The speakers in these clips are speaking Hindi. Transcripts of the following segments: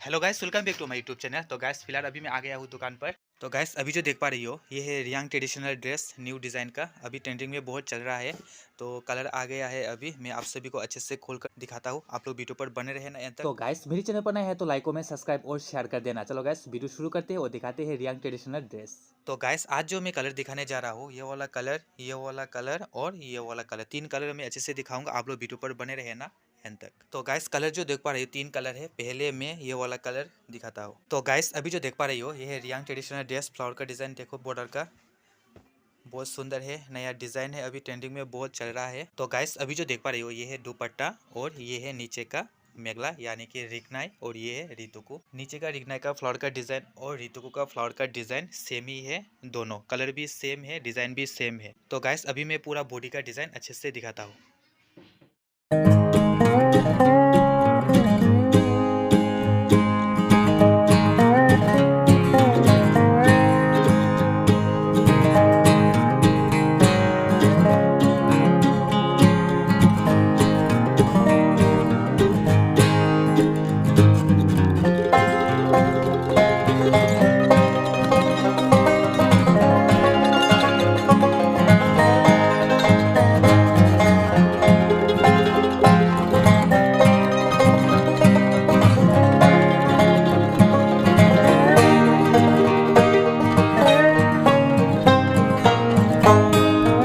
Hello guys, welcome back to my YouTube channel. तो गाइस फिलहाल अभी मैं आ गया हूँ दुकान पर। तो गाइस अभी जो देख पा रही हो ये है Reang traditional dress new design का। अभी ट्रेंडिंग में बहुत चल रहा है। तो कलर आ गया है। अभी मैं आप सभी को अच्छे से खोल कर दिखाता हूँ। आप लोग वीडियो पर बने रहे ना एंड तक। तो गाइस मेरी चैनल पर नए हैं तो लाइक कमेंट सब्सक्राइब और शेयर कर देना। चलो गाइस वीडियो शुरू करते हैं और दिखाते हैं रियांग ट्रेडिशनल ड्रेस। तो गाइस आज जो मैं कलर दिखाने जा रहा हूँ ये वाला कलर, ये वाला कलर और ये वाला कलर, तीन कलर मैं अच्छे से दिखाऊंगा। आप लोग वीडियो पर बने रहे ना एंड तक। तो गाइस कलर जो देख पा रही हो तीन कलर है। पहले मैं ये वाला कलर दिखाता हूँ। तो गाइस अभी जो देख पा रही हो ये है रियांग ट्रेडिशनल ड्रेस। फ्लावर का डिजाइन देखो, बॉर्डर का बहुत सुंदर है, नया डिजाइन है, अभी ट्रेंडिंग में बहुत चल रहा है। तो गाइस अभी जो देख पा रही हो ये है दुपट्टा और ये है नीचे का मेगला यानी कि रिकनाई और ये है रितुकू। नीचे का रिकनाई का फ्लावर का डिजाइन और रितुकू का फ्लावर का डिजाइन सेम ही है। दोनों कलर भी सेम है, डिजाइन भी सेम है। तो गाइस अभी मैं पूरा बॉडी का डिजाइन अच्छे से दिखाता हूँ।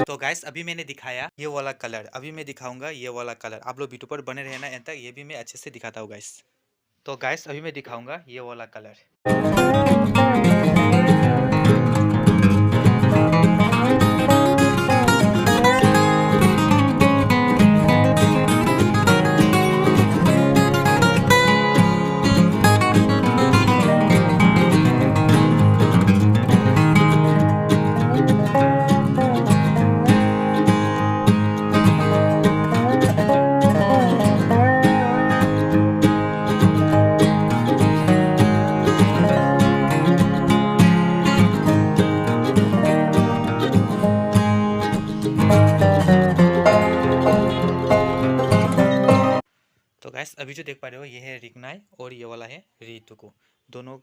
तो गाइस अभी मैंने दिखाया ये वाला कलर, अभी मैं दिखाऊंगा ये वाला कलर। आप लोग वीडियो पर बने रहना एंड तक, ये भी मैं अच्छे से दिखाता हूँ गाइस। तो गाइस अभी मैं दिखाऊंगा ये वाला कलर। तो गैस अभी जो देख पा रहे हो ये है रिकनाई और ये वाला है रितुकू। दोनों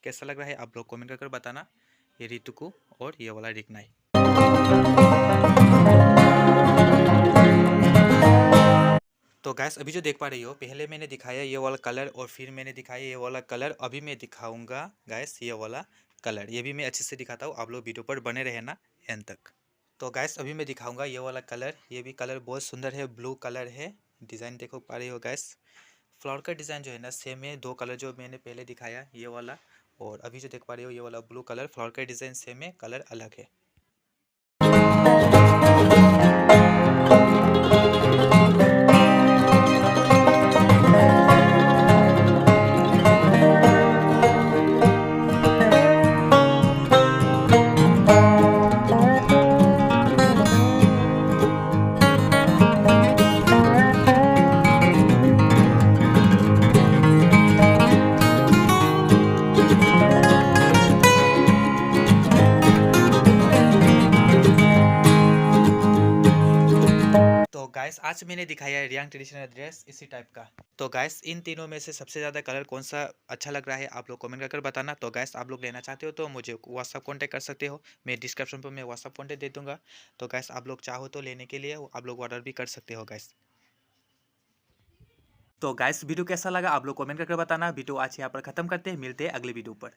कैसा लग रहा है आप लोग कमेंट कर बताना। ये रितुकू और ये वाला रिकनाई। तो गैस अभी जो देख पा रही हो पहले मैंने दिखाया ये वाला कलर और फिर मैंने दिखाया ये वाला कलर। अभी मैं दिखाऊंगा गैस ये वाला कलर, ये भी मैं अच्छे से दिखाता हूँ। आप लोग वीडियो पर बने रहना एंड तक। तो गैस अभी मैं दिखाऊंगा ये वाला कलर। ये भी कलर बहुत सुंदर है, ब्लू कलर है। डिज़ाइन देखो पा रही हो गैस। फ्लावर का डिज़ाइन जो है ना सेम है। दो कलर जो मैंने पहले दिखाया ये वाला और अभी जो देख पा रही हो ये वाला ब्लू कलर, फ्लावर का डिज़ाइन सेम है, कलर अलग है। तो गाइस आज मैंने दिखाया है रियांग ट्रेडिशनल ड्रेस इसी टाइप का। तो गाइस इन तीनों में से सबसे ज़्यादा कलर कौन सा अच्छा लग रहा है आप लोग कमेंट कर बताना। तो गाइस आप लोग लेना चाहते हो तो मुझे व्हाट्सअप कॉन्टैक्ट कर सकते हो। मैं डिस्क्रिप्शन पर मैं व्हाट्सअप कॉन्टैक्ट दे दूंगा। तो गाइस आप लोग चाहो तो लेने के लिए आप लोग ऑर्डर भी कर सकते हो गाइस। तो गाइस वीडियो कैसा लगा आप लोग कमेंट करके बताना। वीडियो आज यहाँ पर खत्म करते हैं, मिलते हैं अगले वीडियो पर।